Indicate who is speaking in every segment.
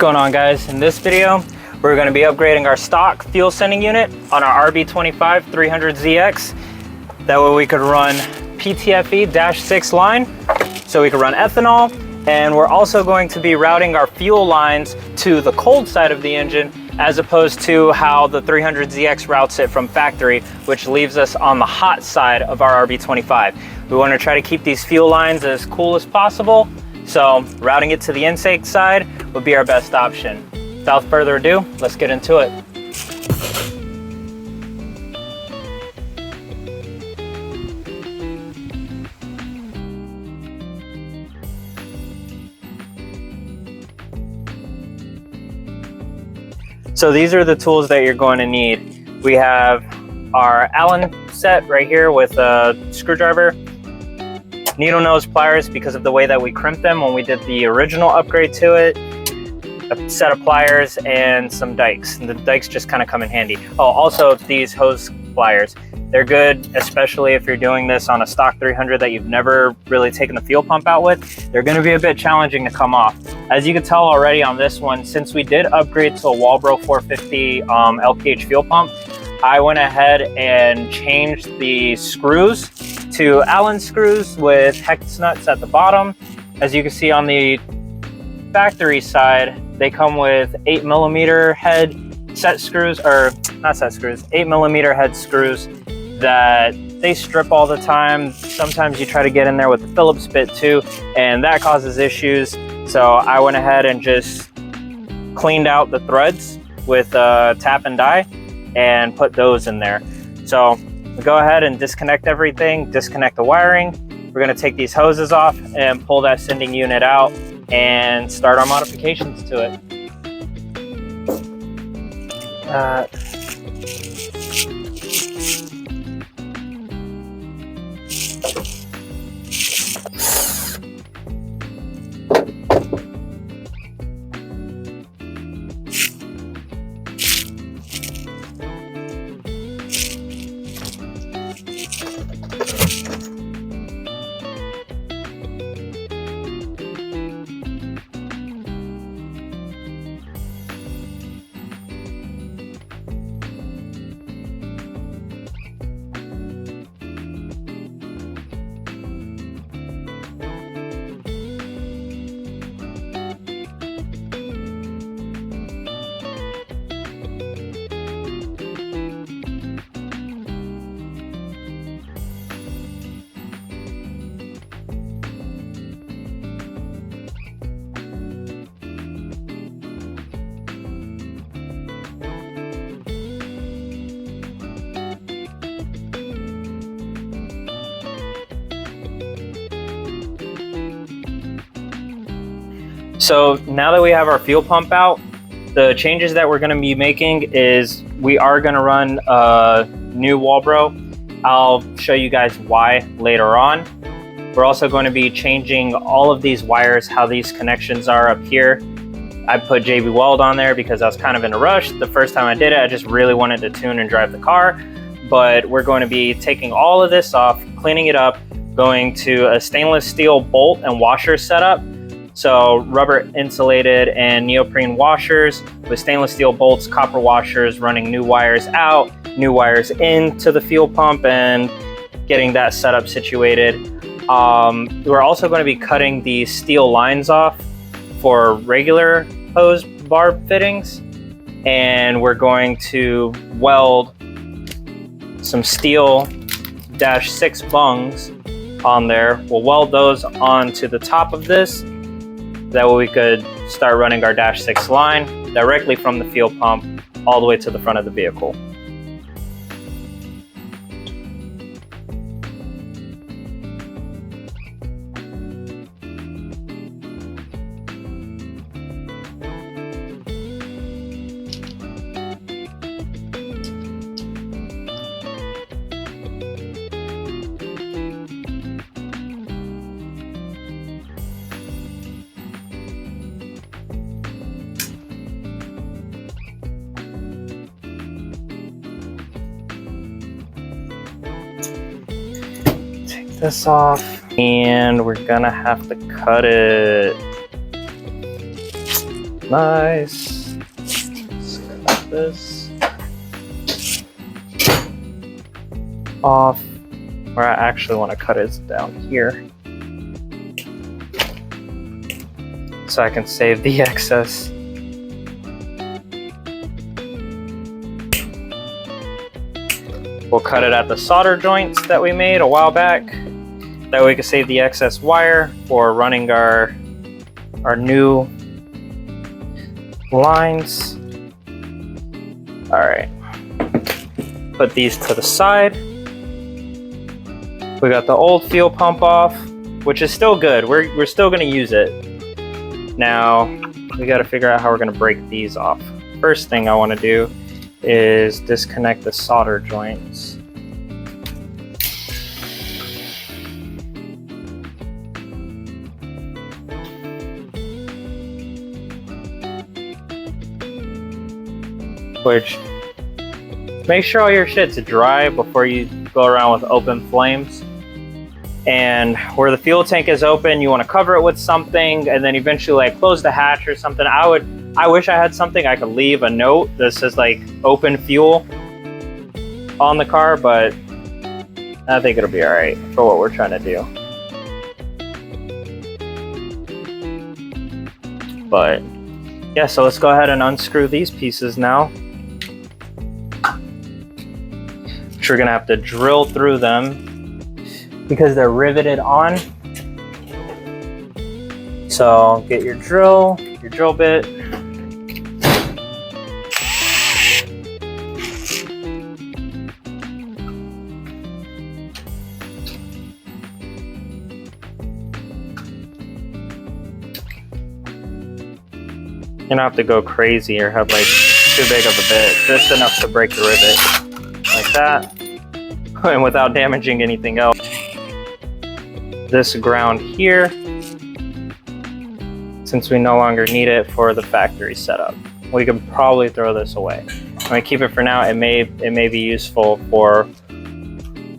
Speaker 1: going on, guys? In this video we're going to be upgrading our stock fuel sending unit on our RB25 300ZX. That way we could run PTFE-6 line, so we could run ethanol, and we're also going to be routing our fuel lines to the cold side of the engine as opposed to how the 300ZX routes it from factory, which leaves us on the hot side of our RB25. We want to try to keep these fuel lines as cool as possible, so routing it to the intake side would be our best option. Without further ado, let's get into it. So these are the tools that you're going to need. We have our Allen set right here with a screwdriver, needle nose pliers because of the way that we crimped them when we did the original upgrade to it, a set of pliers, and some dikes. And the dikes just kind of come in handy. Oh, also these hose pliers. They're good, especially if you're doing this on a stock 300 that you've never really taken the fuel pump out with. They're going to be a bit challenging to come off. As you can tell already on this one, since we did upgrade to a Walbro 450 LPH fuel pump, I went ahead and changed the screws to Allen screws with hex nuts at the bottom. As you can see on the factory side, they come with 8mm head set screws, or not set screws, 8mm head screws that they strip all the time. Sometimes you try to get in there with the Phillips bit too, and that causes issues. So I went ahead and just cleaned out the threads with tap and die and put those in there. So we go ahead and disconnect everything, disconnect the wiring. We're going to take these hoses off and pull that sending unit out and start our modifications to it. So now that we have our fuel pump out, the changes that we're going to be making is we are going to run a new Walbro. I'll show you guys why later on. We're also going to be changing all of these wires, how these connections are up here. I put JB Weld on there because I was kind of in a rush. The first time I did it, I just really wanted to tune and drive the car. But we're going to be taking all of this off, cleaning it up, going to a stainless steel bolt and washer setup. So rubber insulated and neoprene washers with stainless steel bolts, copper washers, running new wires out, new wires into the fuel pump, and getting that setup situated. We're also going to be cutting the steel lines off for regular hose barb fittings, and we're going to weld some steel -6 bungs on there. We'll weld those onto the top of this. That way we could start running our -6 line directly from the fuel pump all the way to the front of the vehicle. This off, and we're gonna have to cut it. nice. Let's cut this off. Where I actually want to cut it down here, so I can save the excess. We'll cut it at the solder joints that we made a while back. That way we can save the excess wire for running our new lines. All right, put these to the side. We got the old fuel pump off, which is still good. We're still gonna use it. Now, we gotta figure out how we're gonna break these off. First thing I wanna do is disconnect the solder joints. Which, make sure all your shit's dry before you go around with open flames. And where the fuel tank is open, you want to cover it with something, and then eventually like close the hatch or something. I wish I had something I could leave a note that says like open fuel on the car, but I think it'll be all right for what we're trying to do. But yeah, so let's go ahead and unscrew these pieces now. Which we're gonna have to drill through them because they're riveted on. So get your drill bit. You don't have to go crazy or have like too big of a bit, just enough to break the rivet, like that, and without damaging anything else. This ground here, since we no longer need it for the factory setup, we could probably throw this away. I'm gonna keep it for now. It may be useful for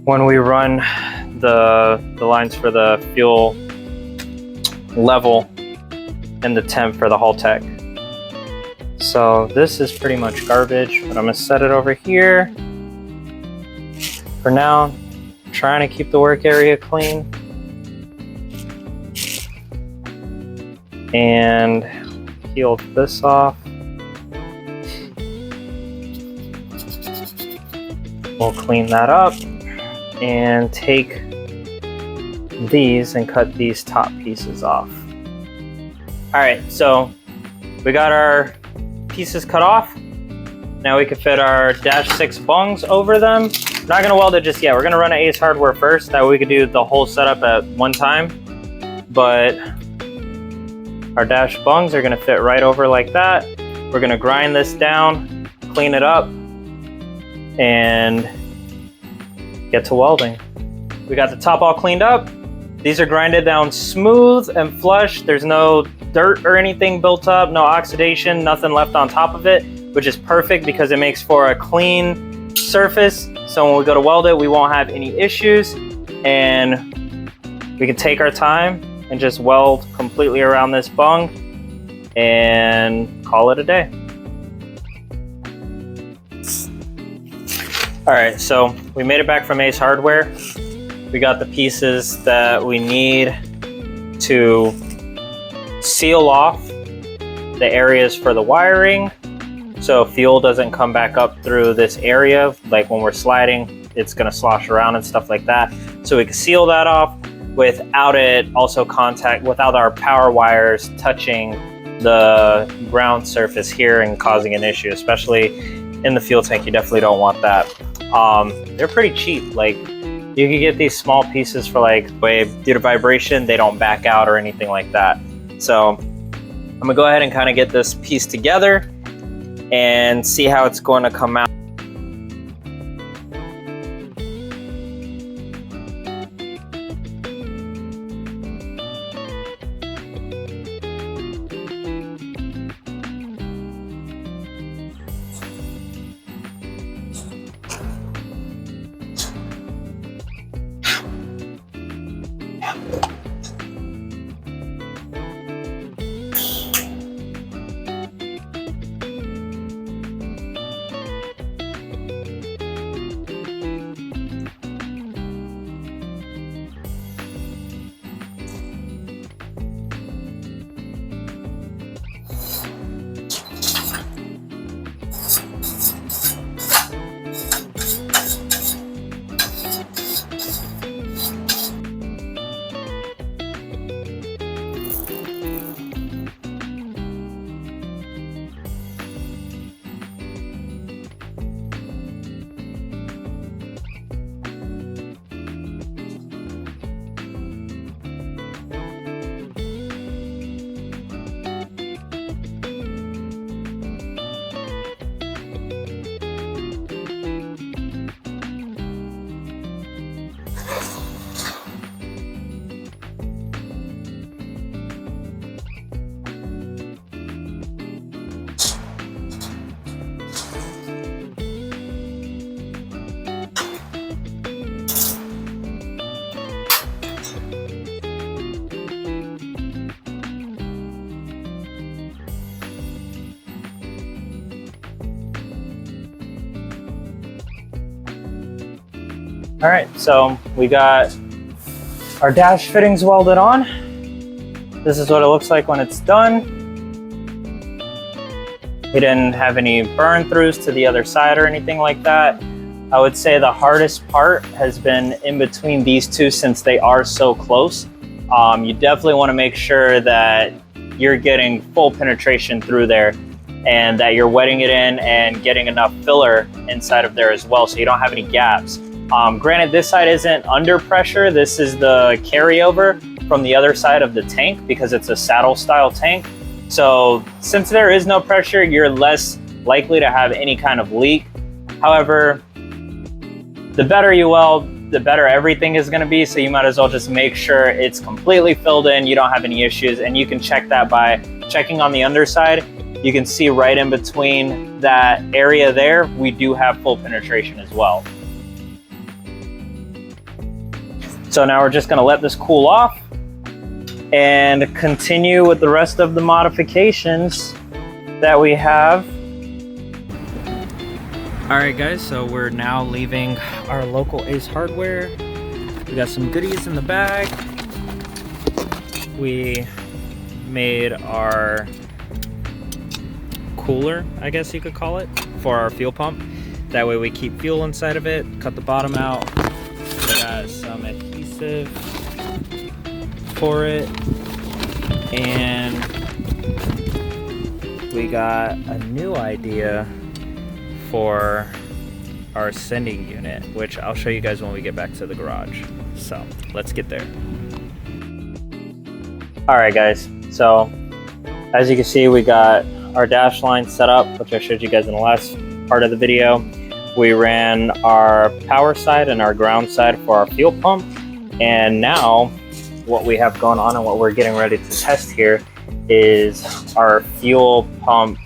Speaker 1: when we run the lines for the fuel level and the temp for the hull tech. So this is pretty much garbage, but I'm gonna set it over here. For now, I'm trying to keep the work area clean. And peel this off. We'll clean that up and take these and cut these top pieces off. All right, so we got our pieces cut off. Now we can fit our -6 bungs over them. Not gonna weld it just yet. We're gonna run an Ace hardware first. That way we could do the whole setup at one time. But our dash bungs are gonna fit right over like that. We're gonna grind this down, clean it up, and get to welding. We got the top all cleaned up. These are grinded down smooth and flush. There's no dirt or anything built up, no oxidation, nothing left on top of it, which is perfect because it makes for a clean surface. So when we go to weld it, we won't have any issues, and we can take our time and just weld completely around this bung and call it a day. All right, so we made it back from Ace Hardware. We got the pieces that we need to seal off the areas for the wiring, so fuel doesn't come back up through this area. Like when we're sliding, it's gonna slosh around and stuff like that. So we can seal that off without it also without our power wires touching the ground surface here and causing an issue, especially in the fuel tank. You definitely don't want that. They're pretty cheap. Like you can get these small pieces for like due to vibration, they don't back out or anything like that. So I'm gonna go ahead and kind of get this piece together and see how it's going to come out. All right, so we got our dash fittings welded on. This is what it looks like when it's done. We didn't have any burn throughs to the other side or anything like that. I would say the hardest part has been in between these two since they are so close. You definitely want to make sure that you're getting full penetration through there and that you're wetting it in and getting enough filler inside of there as well so you don't have any gaps. Granted, this side isn't under pressure. This is the carryover from the other side of the tank because it's a saddle style tank. So since there is no pressure, you're less likely to have any kind of leak. However, the better you weld, the better everything is going to be. So you might as well just make sure it's completely filled in, you don't have any issues, and you can check that by checking on the underside. You can see right in between that area there, we do have full penetration as well. So now we're just going to let this cool off and continue with the rest of the modifications that we have. All right guys, so we're now leaving our local Ace Hardware. We got some goodies in the bag. We made our cooler, I guess you could call it, for our fuel pump. That way we keep fuel inside of it, cut the bottom out. We got some adhesive for it, and we got a new idea for our sending unit, which I'll show you guys when we get back to the garage. So let's get there. All right guys, so as you can see, we got our dash line set up, which I showed you guys in the last part of the video. We ran our power side and our ground side for our fuel pump, and now what we have going on and what we're getting ready to test here is our fuel pump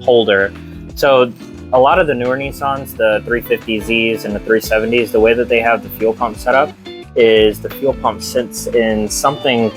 Speaker 1: holder. So a lot of the newer Nissans, the 350Zs and the 370s, the way that they have the fuel pump set up is the fuel pump sits in something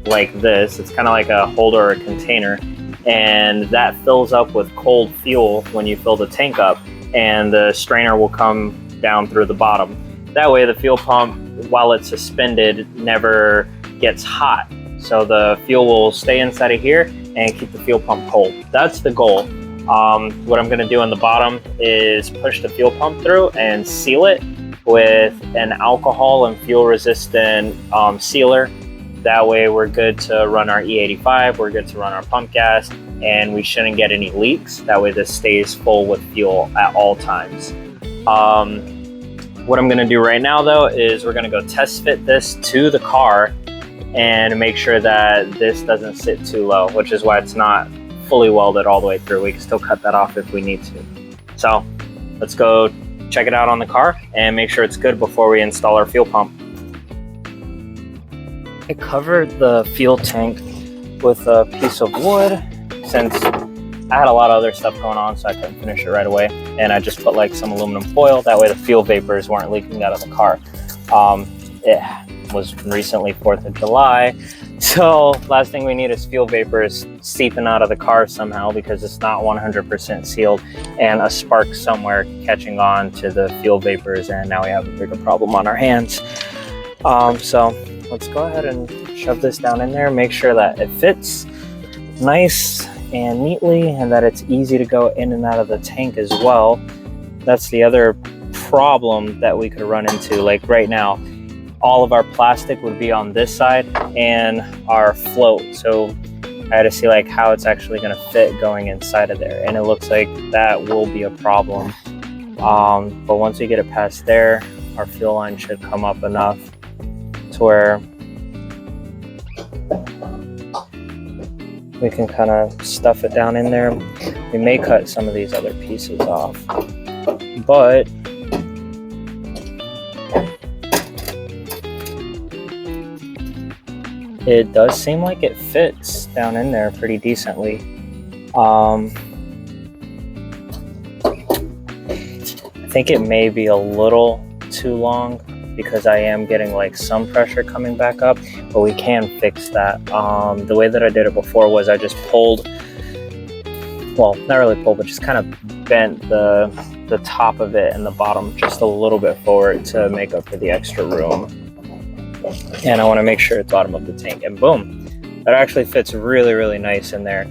Speaker 1: like this. It's kind of like a holder or a container, and that fills up with cold fuel when you fill the tank up, and the strainer will come down through the bottom. That way the fuel pump, while it's suspended, never gets hot. So the fuel will stay inside of here and keep the fuel pump cold. That's the goal. What I'm gonna do on the bottom is push the fuel pump through and seal it with an alcohol and fuel resistant sealer. That way we're good to run our E85, we're good to run our pump gas, and we shouldn't get any leaks. That way this stays full with fuel at all times. What I'm gonna do right now though is we're gonna go test fit this to the car and make sure that this doesn't sit too low, which is why it's not fully welded all the way through. We can still cut that off if we need to. So let's go check it out on the car and make sure it's good before we install our fuel pump. I covered the fuel tank with a piece of wood since I had a lot of other stuff going on, so I couldn't finish it right away. And I just put like some aluminum foil, that way the fuel vapors weren't leaking out of the car. It was recently 4th of July, so last thing we need is fuel vapors seeping out of the car somehow because it's not 100% sealed, and a spark somewhere catching on to the fuel vapors, and now we have a bigger problem on our hands. So let's go ahead and shove this down in there, make sure that it fits nice and neatly and that it's easy to go in and out of the tank as well. That's the other problem that we could run into. Like right now, all of our plastic would be on this side and our float. So I had to see like how it's actually going to fit going inside of there. And it looks like that will be a problem. But once we get it past there, our fuel line should come up enough to where we can kind of stuff it down in there. We may cut some of these other pieces off, but it does seem like it fits down in there pretty decently. I think it may be a little too long because I am getting like some pressure coming back up, but we can fix that. The way that I did it before was I just pulled, well, not really pulled, but just kind of bent the the top of it and the bottom just a little bit forward to make up for the extra room. And I want to make sure it's bottom of the tank, and boom, that actually fits really, really nice in there.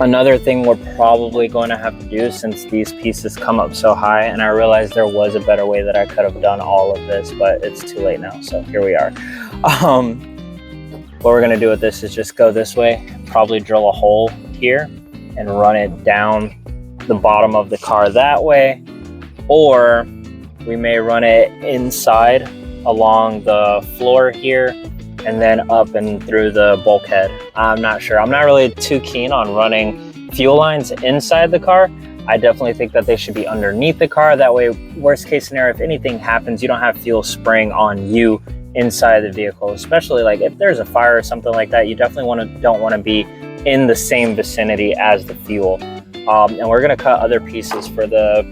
Speaker 1: Another thing we're probably going to have to do, since these pieces come up so high, and I realized there was a better way that I could have done all of this, but it's too late now, so here we are. What we're going to do with this is just go this way, probably drill a hole here and run it down the bottom of the car that way, or we may run it inside along the floor here and then up and through the bulkhead. I'm not sure. I'm not really too keen on running fuel lines inside the car. I definitely think that they should be underneath the car. That way, worst case scenario, if anything happens, you don't have fuel spraying on you inside the vehicle, especially like if there's a fire or something like that. You definitely don't want to be in the same vicinity as the fuel. And we're going to cut other pieces for the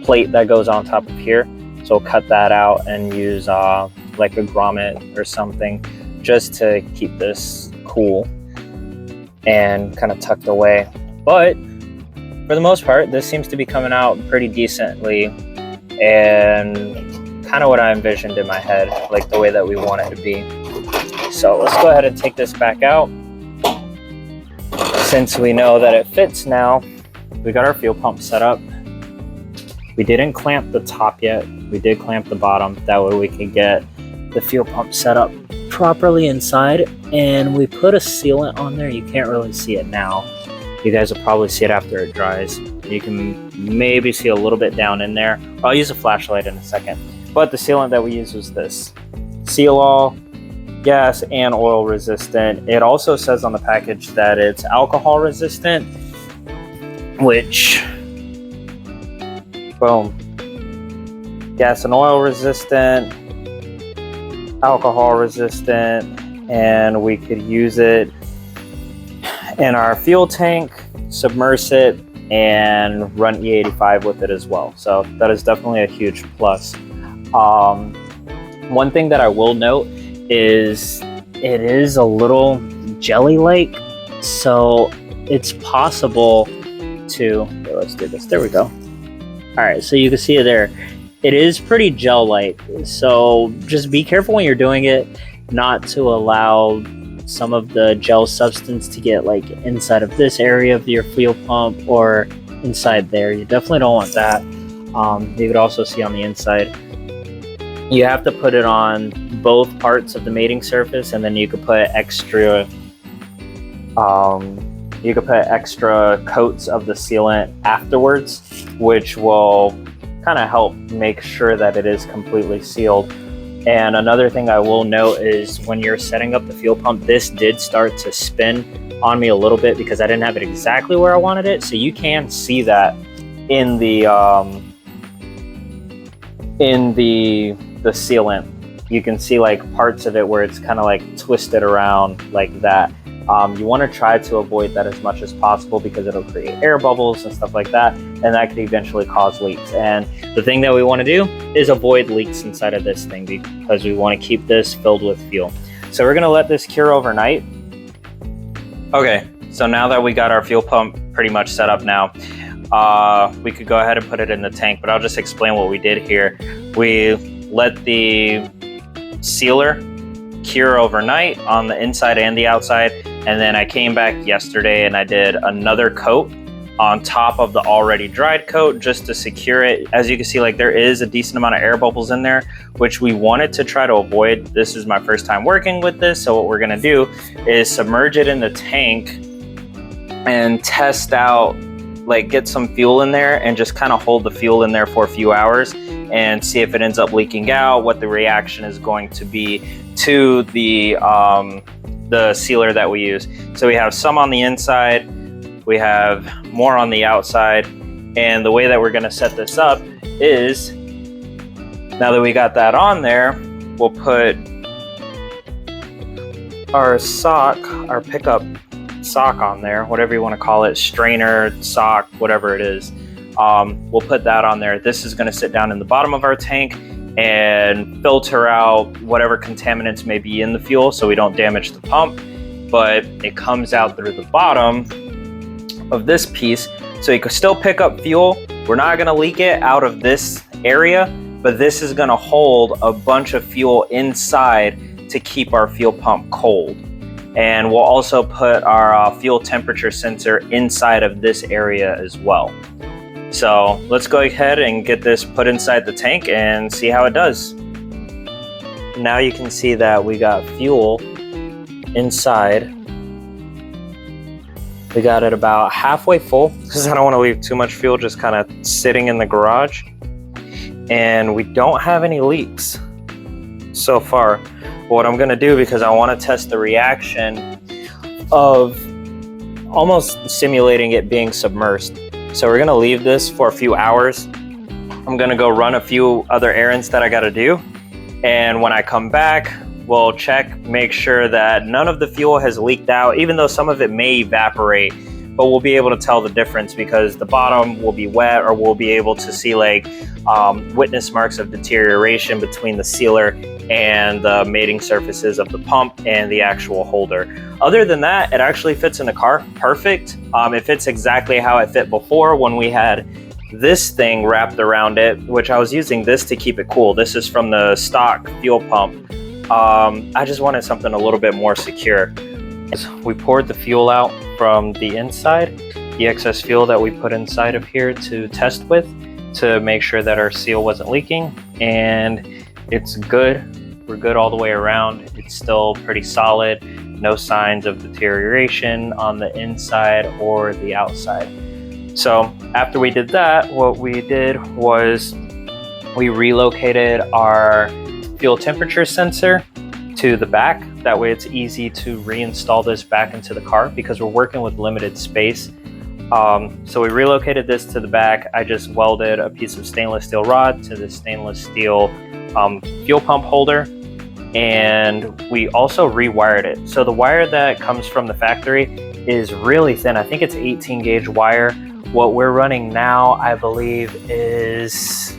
Speaker 1: plate that goes on top of here. So we'll cut that out and use like a grommet or something just to keep this cool and kind of tucked away. But for the most part, this seems to be coming out pretty decently and kind of what I envisioned in my head, like the way that we want it to be. So let's go ahead and take this back out. Since we know that it fits now, we got our fuel pump set up. We didn't clamp the top yet. We did clamp the bottom. That way we can get the fuel pump set up properly inside. And we put a sealant on there. You can't really see it now. You guys will probably see it after it dries. You can maybe see a little bit down in there. I'll use a flashlight in a second. But the sealant that we use was this. Seal All, gas and oil resistant. It also says on the package that it's alcohol resistant, which, boom, gas and oil resistant, alcohol resistant, and we could use it in our fuel tank, submerge it, and run E85 with it as well. So that is definitely a huge plus. One thing that I will note is it is a little jelly-like, so it's possible to, here, let's do this, there we go. All right, so you can see it there. It is pretty gel-like, so just be careful when you're doing it not to allow some of the gel substance to get like inside of this area of your fuel pump or inside there. You definitely don't want that. You could also see on the inside, you have to put it on both parts of the mating surface, and then you could put extra coats of the sealant afterwards, which will kind of help make sure that it is completely sealed. And another thing I will note is when you're setting up the fuel pump, this did start to spin on me a little bit because I didn't have it exactly where I wanted it. So you can see that in the sealant. You can see like parts of it where it's kind of like twisted around like that. You want to try to avoid that as much as possible because it'll create air bubbles and stuff like that, and that could eventually cause leaks. And the thing that we want to do is avoid leaks inside of this thing because we want to keep this filled with fuel. So we're going to let this cure overnight. Okay, so now that we got our fuel pump pretty much set up now, we could go ahead and put it in the tank, but I'll just explain what we did here. We let the sealer cure overnight on the inside and the outside, and then I came back yesterday and I did another coat on top of the already dried coat just to secure it. As you can see, like there is a decent amount of air bubbles in there, which we wanted to try to avoid. This is my first time working with this, so what we're gonna do is submerge it in the tank and test out, like get some fuel in there and just kind of hold the fuel in there for a few hours and see if it ends up leaking out, what the reaction is going to be to the sealer that we use. So we have some on the inside, we have more on the outside, and the way that we're gonna set this up is, now that we got that on there, we'll put our sock, our pickup sock on there, whatever you want to call it, strainer, sock, whatever it is. We'll put that on there. This is going to sit down in the bottom of our tank and filter out whatever contaminants may be in the fuel so we don't damage the pump, but it comes out through the bottom of this piece, so you can still pick up fuel. We're not gonna leak it out of this area, but this is gonna hold a bunch of fuel inside to keep our fuel pump cold. And we'll also put our fuel temperature sensor inside of this area as well. So let's go ahead and get this put inside the tank and see how it does. Now you can see that we got fuel inside. We got it about halfway full because I don't want to leave too much fuel just kind of sitting in the garage. And we don't have any leaks so far. But what I'm going to do, because I want to test the reaction of almost simulating it being submersed. So we're going to leave this for a few hours. I'm going to go run a few other errands that I got to do. And when I come back, we'll check, make sure that none of the fuel has leaked out, even though some of it may evaporate, but we'll be able to tell the difference because the bottom will be wet, or we'll be able to see like witness marks of deterioration between the sealer and the mating surfaces of the pump and the actual holder. Other than that, it actually fits in the car perfect. It fits exactly how it fit before when we had this thing wrapped around it, which I was using this to keep it cool. This is from the stock fuel pump. I just wanted something a little bit more secure. We poured the fuel out from the inside, the excess fuel that we put inside of here to test with, to make sure that our seal wasn't leaking, and it's good. We're good all the way around. It's still pretty solid. No signs of deterioration on the inside or the outside. So after we did that, what we did was we relocated our fuel temperature sensor to the back. That way it's easy to reinstall this back into the car because we're working with limited space. So we relocated this to the back. I just welded a piece of stainless steel rod to the stainless steel fuel pump holder, and we also rewired it. So the wire that comes from the factory is really thin. I think it's 18 gauge wire. What we're running now, I believe, is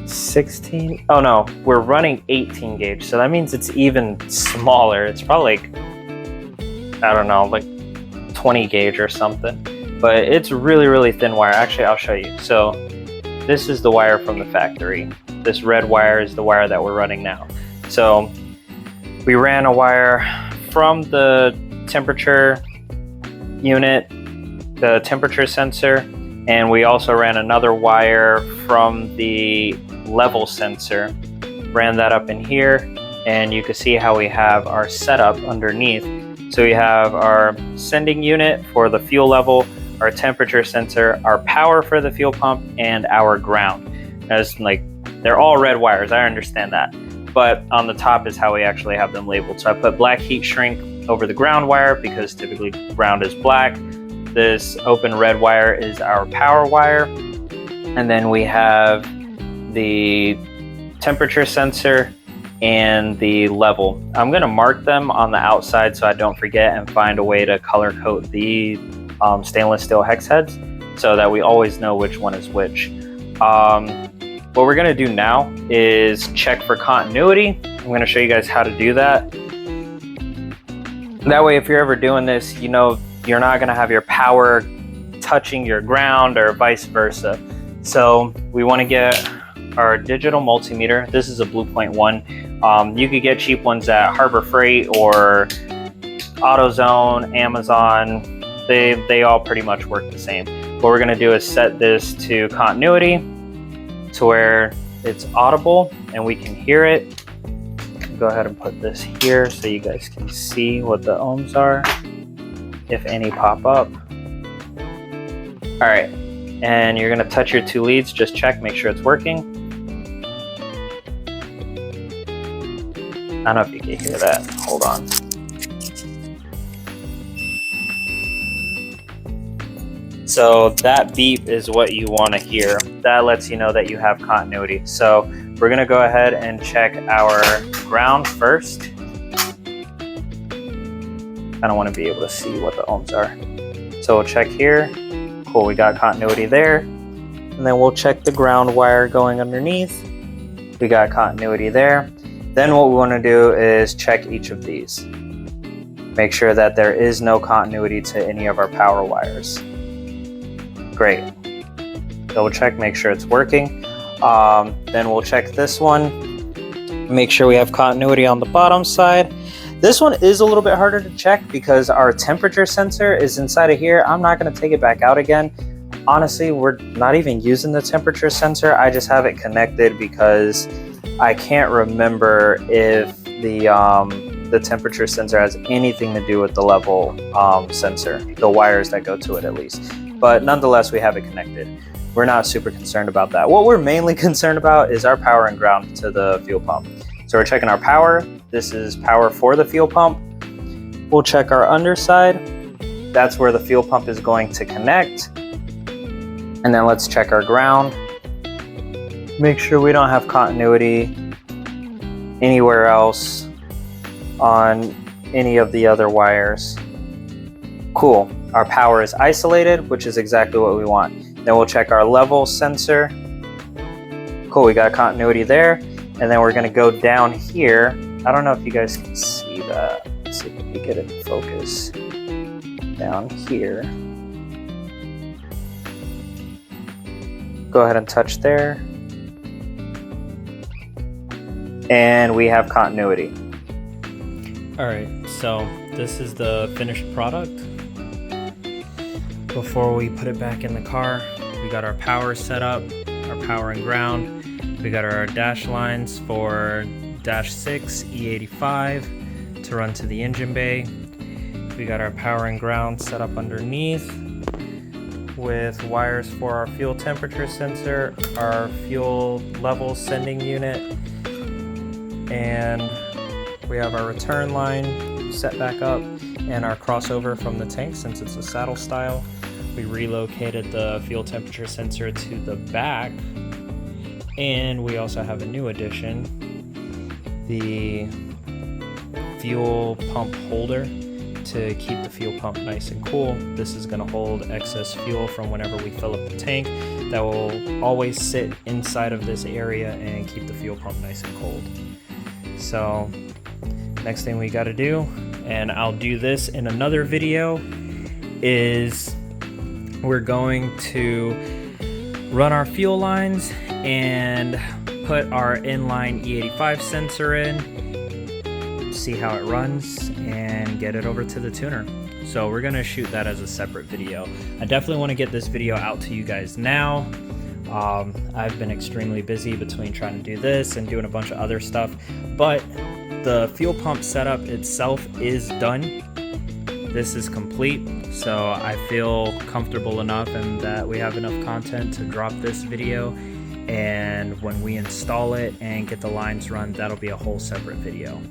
Speaker 1: 16. Oh no, we're running 18 gauge. So that means it's even smaller. It's probably like, I don't know, like 20 gauge or something. But it's really, really thin wire. Actually, I'll show you. So this is the wire from the factory. This red wire is the wire that we're running now. So we ran a wire from the temperature unit, the temperature sensor, and we also ran another wire from the level sensor. Ran that up in here, and you can see how we have our setup underneath. So we have our sending unit for the fuel level, our temperature sensor, our power for the fuel pump, and our ground. As like, they're all red wires, I understand that. But on the top is how we actually have them labeled. So I put black heat shrink over the ground wire because typically ground is black. This open red wire is our power wire. And then we have the temperature sensor and the level. I'm gonna mark them on the outside so I don't forget and find a way to color code the stainless steel hex heads so that we always know which one is which. What we're gonna do now is check for continuity. I'm gonna show you guys how to do that. That way, if you're ever doing this, you know you're not gonna have your power touching your ground or vice versa. So we wanna get our digital multimeter. This is a Blue Point 1. You could get cheap ones at Harbor Freight or AutoZone, Amazon. They all pretty much work the same. What we're gonna do is set this to continuity to where it's audible and we can hear it. Go ahead and put this here so you guys can see what the ohms are, if any pop up. All right, and you're gonna touch your two leads, just check, make sure it's working. I don't know if you can hear that, hold on. So that beep is what you want to hear. That lets you know that you have continuity. So we're going to go ahead and check our ground first. I don't want to be able to see what the ohms are. So we'll check here. Cool, we got continuity there. And then we'll check the ground wire going underneath. We got continuity there. Then what we want to do is check each of these. Make sure that there is no continuity to any of our power wires. Great. Double check, make sure it's working. Then we'll check this one. Make sure we have continuity on the bottom side. This one is a little bit harder to check because our temperature sensor is inside of here. I'm not going to take it back out again. Honestly, we're not even using the temperature sensor. I just have it connected because I can't remember if the temperature sensor has anything to do with the level sensor, the wires that go to it at least. But nonetheless, we have it connected. We're not super concerned about that. What we're mainly concerned about is our power and ground to the fuel pump. So we're checking our power. This is power for the fuel pump. We'll check our underside. That's where the fuel pump is going to connect. And then let's check our ground. Make sure we don't have continuity anywhere else on any of the other wires. Cool. Our power is isolated, which is exactly what we want. Then we'll check our level sensor. Cool, we got continuity there. And then we're gonna go down here. I don't know if you guys can see that. Let's see if we can get it in focus. Down here. Go ahead and touch there. And we have continuity.
Speaker 2: All right, so this is the finished product. Before we put it back in the car, we got our power set up, our power and ground. We got our dash lines for dash 6 E85 to run to the engine bay. We got our power and ground set up underneath with wires for our fuel temperature sensor, our fuel level sending unit, and we have our return line set back up and our crossover from the tank since it's a saddle style. We relocated the fuel temperature sensor to the back, and we also have a new addition, the fuel pump holder to keep the fuel pump nice and cool. This is going to hold excess fuel from whenever we fill up the tank. That will always sit inside of this area and keep the fuel pump nice and cold. So next thing we got to do, and I'll do this in another video, is we're going to run our fuel lines and put our inline E85 sensor in, see how it runs, and get it over to the tuner. So we're gonna shoot that as a separate video. I definitely want to get this video out to you guys now. I've been extremely busy between trying to do this and doing a bunch of other stuff, but the fuel pump setup itself is done. This is complete, so I feel comfortable enough and that we have enough content to drop this video, and when we install it and get the lines run, that'll be a whole separate video.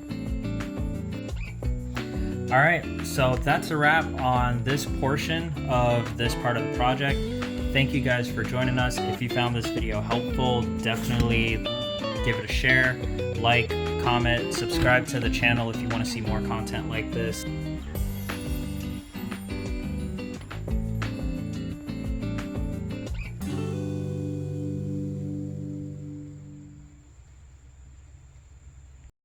Speaker 2: Alright, so that's a wrap on this portion of this part of the project. Thank you guys for joining us. If you found this video helpful, definitely give it a share, like, comment, subscribe to the channel if you want to see more content like this.